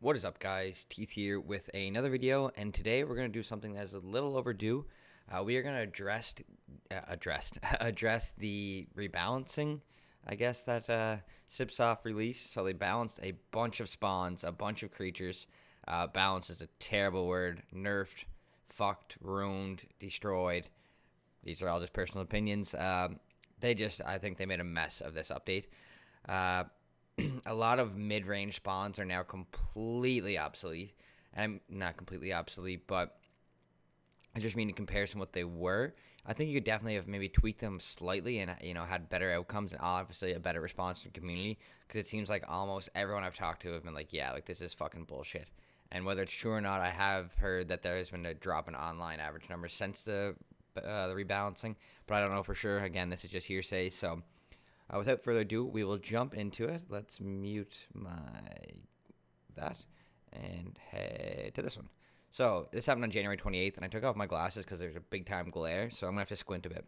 What is up, guys? Teeth here with another video, and today we're going to do something that's a little overdue. We are going to address the rebalancing, I guess, that CipSoft released. So they balanced a bunch of spawns, a bunch of creatures. Balance is a terrible word. Nerfed, fucked, ruined, destroyed. These are all just personal opinions. I think they made a mess of this update. A lot of mid-range spawns are now completely obsolete. And not completely obsolete, but I just mean in comparison to what they were. I think you could definitely have maybe tweaked them slightly and, had better outcomes and obviously a better response from the community. Because it seems like almost everyone I've talked to have been like, yeah, like this is fucking bullshit. And whether it's true or not, I have heard that there has been a drop in online average numbers since the rebalancing. But I don't know for sure. Again, this is just hearsay, so... without further ado, we will jump into it. Let's mute that and head to this one. So this happened on January 28th, and I took off my glasses because there's a big time glare, so I'm going to have to squint a bit.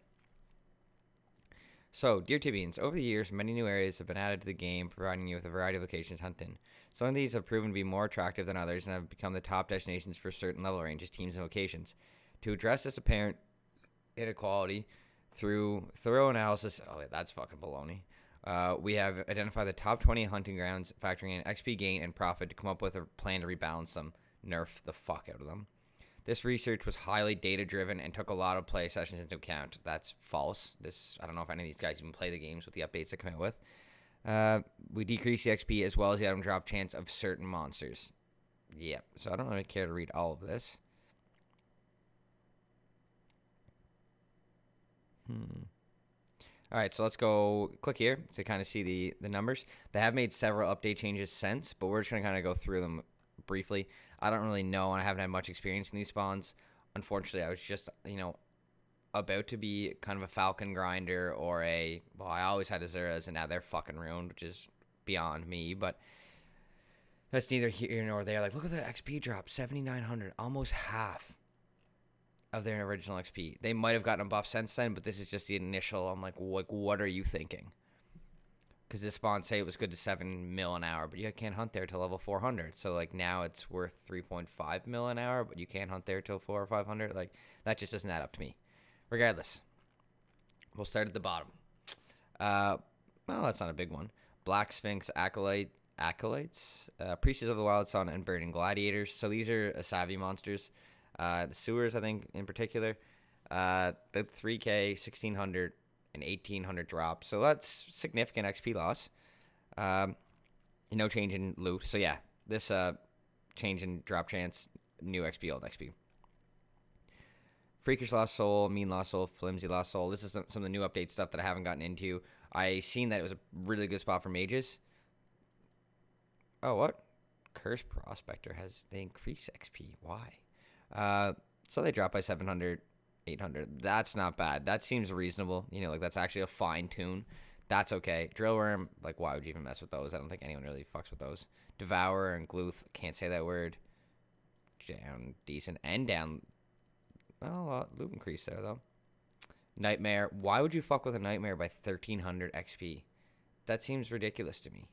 So, dear Tibians, over the years, many new areas have been added to the game, providing you with a variety of locations to hunt in. Some of these have proven to be more attractive than others and have become the top destinations for certain level ranges, teams, and locations. To address this apparent inequality, through thorough analysis, that's fucking baloney. We have identified the top 20 hunting grounds, factoring in XP gain and profit to come up with a plan to rebalance them, nerf the fuck out of them. This research was highly data-driven and took a lot of play sessions into account. That's false. I don't know if any of these guys even play the games with the updates they come out with. We decrease the XP as well as the item drop chance of certain monsters. Yep, so I don't really care to read all of this. All right, so let's go click here to kind of see the numbers. They have made several update changes since, but we're just going to kind of go through them briefly. I don't really know, and I haven't had much experience in these spawns. Unfortunately, I was just, about to be kind of a Falcon grinder or I always had Azuras, and now they're fucking ruined, which is beyond me, but that's neither here nor there. Like, look at the XP drop, 7,900, almost half of their original XP. They might have gotten a buff since then, but this is just the initial. I'm like, what are you thinking? Because this spawn, say it was good to 7 mil an hour, but you can't hunt there till level 400. So like now it's worth 3.5 mil an hour, but you can't hunt there till 400 or 500. Like that just doesn't add up to me. Regardless, we'll start at the bottom. Well, that's not a big one. Black Sphinx acolytes, Priestess of the Wild Sun, and Burning Gladiators. So these are savvy monsters. The sewers, I think, in particular, about 3K, 1,600, and 1,800 drop. So that's significant XP loss. No change in loot. So yeah, this change in drop chance, new XP, old XP. Freakish Lost Soul, Mean Lost Soul, Flimsy Lost Soul. This is some of the new update stuff that I haven't gotten into. I seen that it was a really good spot for mages. Oh, what? Curse Prospector they increase XP. Why? So they drop by 700, 800. That's not bad. That seems reasonable. Like that's actually a fine tune. That's okay. Drillworm, like why would you even mess with those? I don't think anyone really fucks with those. Devourer and Gluth, can't say that word. Down decent and down. Well, loot increase there though. Nightmare. Why would you fuck with a Nightmare by 1,300 XP? That seems ridiculous to me.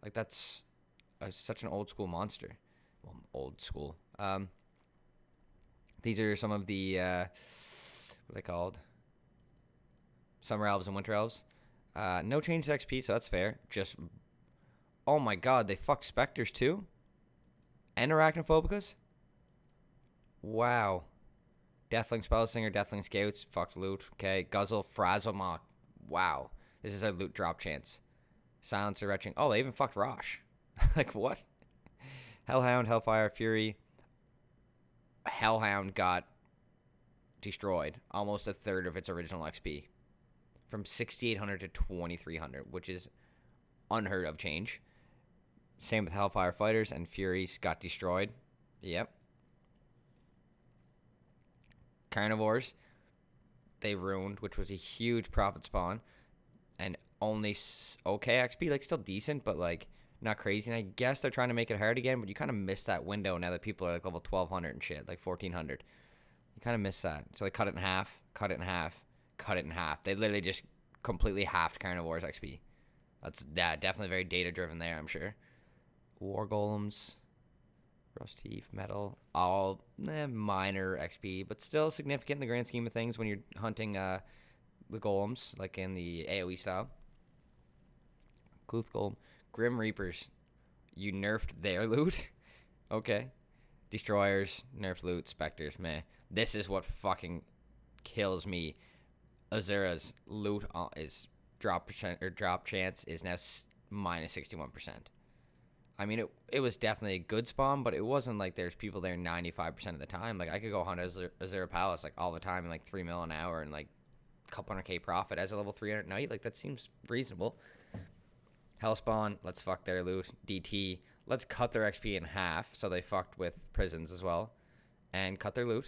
Like that's such an old school monster. Well, old school. These are some of the, what are they called? Summer Elves and Winter Elves. No change to XP, so that's fair. Just, oh my god, they fucked Spectres too? And Arachnophobicus? Wow. Deathling Spellslinger, Deathling Scouts, fucked loot. Okay, Guzzle, Frazzlemach. Wow. This is a loot drop chance. Silencer, Retching. Oh, they even fucked Rosh. Like, what? Hellhound, Hellfire, Fury. Hellhound got destroyed. Almost a third of its original XP. From 6,800 to 2,300, which is unheard of change. Same with Hellfire Fighters, and Furies got destroyed. Yep. Carnivores, they ruined, which was a huge profit spawn. And only okay XP, like still decent, but like not crazy. And I guess they're trying to make it hard again, but you kind of miss that window now that people are like level 1,200 and shit, like 1,400. You kind of miss that. So they cut it in half, cut it in half, cut it in half. They literally just completely halved Carnivore's XP. That's definitely very data driven there, I'm sure. War Golems, Rust Heath, Metal, all minor XP, but still significant in the grand scheme of things when you're hunting the Golems, like in the AoE style. Cluth Golem. Grim Reapers. You nerfed their loot? Okay. Destroyers, nerfed loot, Spectres, meh. This is what fucking kills me. Azura's loot is drop chance is now minus 61%. I mean, it was definitely a good spawn, but it wasn't like there's people there 95% of the time. Like, I could go hunt Azura Palace, like, all the time, and, like, 3 mil an hour, and, like, a couple 100k profit as a level 300 knight. Like, that seems reasonable. Hellspawn, let's fuck their loot. DT, let's cut their XP in half, so they fucked with prisons as well, and cut their loot.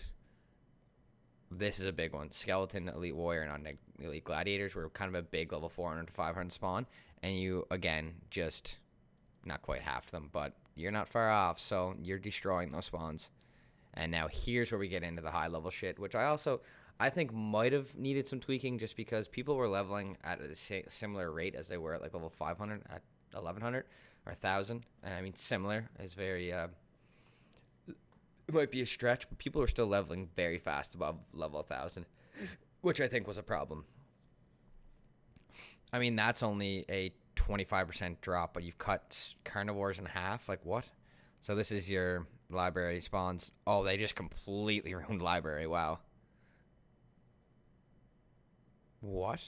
This is a big one. Skeleton, Elite Warrior, and Elite Gladiators were kind of a big level 400 to 500 spawn, and you, again, just not quite half them, but you're not far off, so you're destroying those spawns. And now here's where we get into the high level shit, which I think might have needed some tweaking, just because people were leveling at a similar rate as they were at like level 500 at 1100 or 1000. And I mean, similar is very it might be a stretch, but people are still leveling very fast above level 1000, which I think was a problem. I mean, that's only a 25% drop, but you've cut carnivores in half. Like, what? So this is your library spawns. Oh, they just completely ruined library. Wow. What?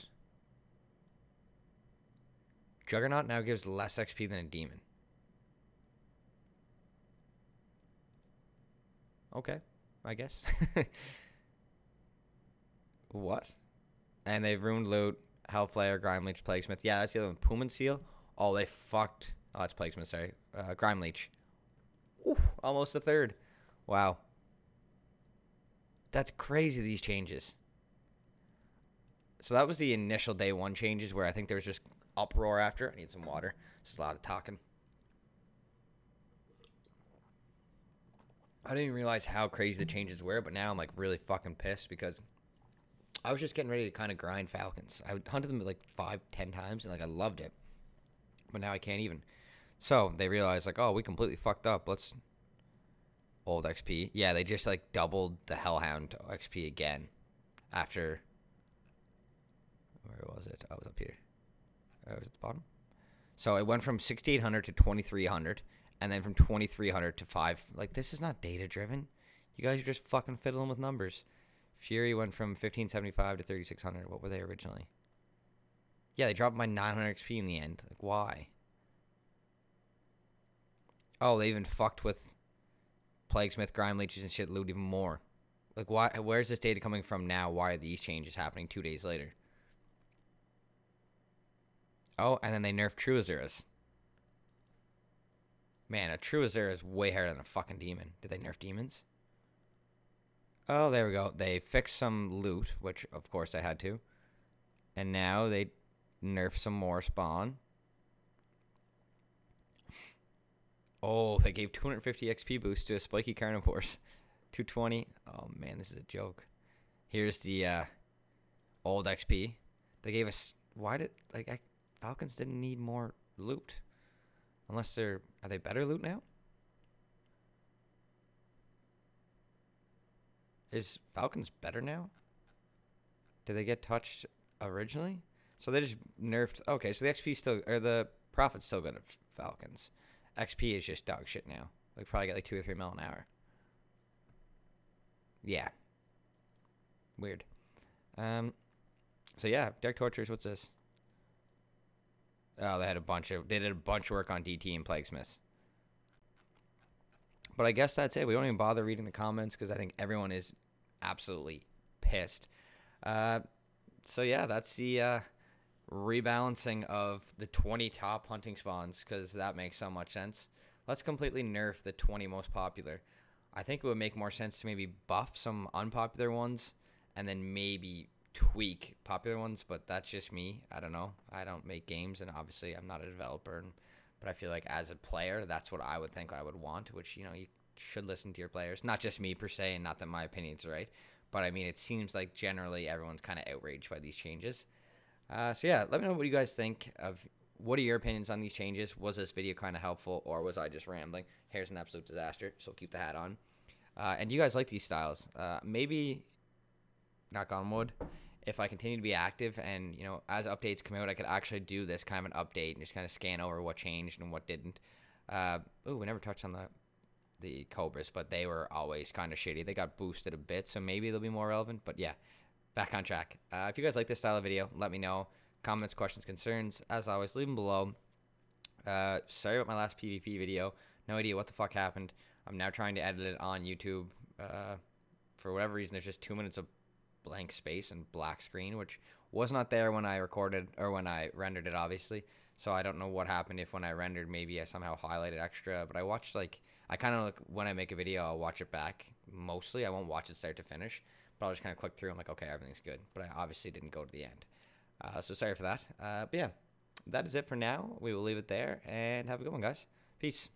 Juggernaut now gives less XP than a demon. Okay, I guess. What? And they've ruined loot. Hellflayer, Grime Leech, Plaguesmith. Yeah, that's the other one. Puman Seal. Oh, they fucked. Oh, that's Plaguesmith, sorry. Grime Leech. Ooh, almost a third. Wow. That's crazy, these changes. So that was the initial day one changes, where I think there was just uproar after. I need some water. This is a lot of talking. I didn't even realize how crazy the changes were, but now I'm like really fucking pissed, because I was just getting ready to kind of grind Falcons. I hunted them like 5-10 times, and like I loved it. But now I can't even. So they realized, like, oh, we completely fucked up. Let's old XP. Yeah, they just like doubled the Hellhound XP again after. Where was it? I was up here. I was at the bottom. So it went from 6,800 to 2,300, and then from 2,300 to 5. Like, this is not data driven. You guys are just fucking fiddling with numbers. Fury went from 1,575 to 3,600. What were they originally? Yeah, they dropped my 900 XP in the end. Like, why? Oh, they even fucked with Plaguesmith, Grime Leeches, and shit loot even more. Like, why? Where's this data coming from now? Why are these changes happening 2 days later? Oh, and then they nerfed True Azuras. Man, a True Azura is way harder than a fucking demon. Did they nerf demons? Oh, there we go. They fixed some loot, which, of course, they had to. And now they nerf some more spawn. Oh, they gave 250 XP boost to a spiky carnivores. 220. Oh, man, this is a joke. Here's the old XP. They gave us... Why did... Like, Falcons didn't need more loot. Unless they're... Are they better loot now? Is Falcons better now? Did they get touched originally? So they just nerfed... Okay, so the XP still... Or the profit's still good at Falcons. XP is just dog shit now. Like, probably get like 2 or 3 mil an hour. Yeah. Weird. So yeah, Dark Tortures, what's this? Oh, they did a bunch of work on DT and Plaguesmiths. But I guess that's it. We don't even bother reading the comments, because I think everyone is absolutely pissed. So yeah, that's the rebalancing of the 20 top hunting spawns, because that makes so much sense. Let's completely nerf the 20 most popular. I think it would make more sense to maybe buff some unpopular ones and then maybe tweak popular ones, but that's just me. I don't know. I don't make games, and obviously I'm not a developer, but I feel like as a player, that's what I would think I would want, which, you know, you should listen to your players. Not just me per se, and not that my opinion's right, but I mean, it seems like generally everyone's kind of outraged by these changes. So yeah, let me know what you guys think of what are your opinions on these changes? Was this video kind of helpful, or was I just rambling? Here's an absolute disaster, so keep the hat on. And do you guys like these styles? Maybe, knock on wood, if I continue to be active and, you know, as updates come out, I could actually do this kind of an update and just kind of scan over what changed and what didn't. We never touched on the Cobras, but they were always kind of shitty. They got boosted a bit, so maybe they'll be more relevant. But yeah, back on track. If you guys like this style of video, let me know. Comments, questions, concerns, as always, leave them below. Sorry about my last PvP video. No idea what the fuck happened. I'm now trying to edit it on YouTube. For whatever reason, there's just 2 minutes of blank space and black screen, which was not there when I recorded or when I rendered it, obviously. So I don't know what happened. If when I rendered, maybe I somehow highlighted extra. But I watched, like, I kind of, like, when I make a video, I'll watch it back mostly. I won't watch it start to finish, but I'll just kind of click through. I'm like, okay, everything's good. But I obviously didn't go to the end. So sorry for that. But yeah, that is it for now. We will leave it there and have a good one, guys. Peace.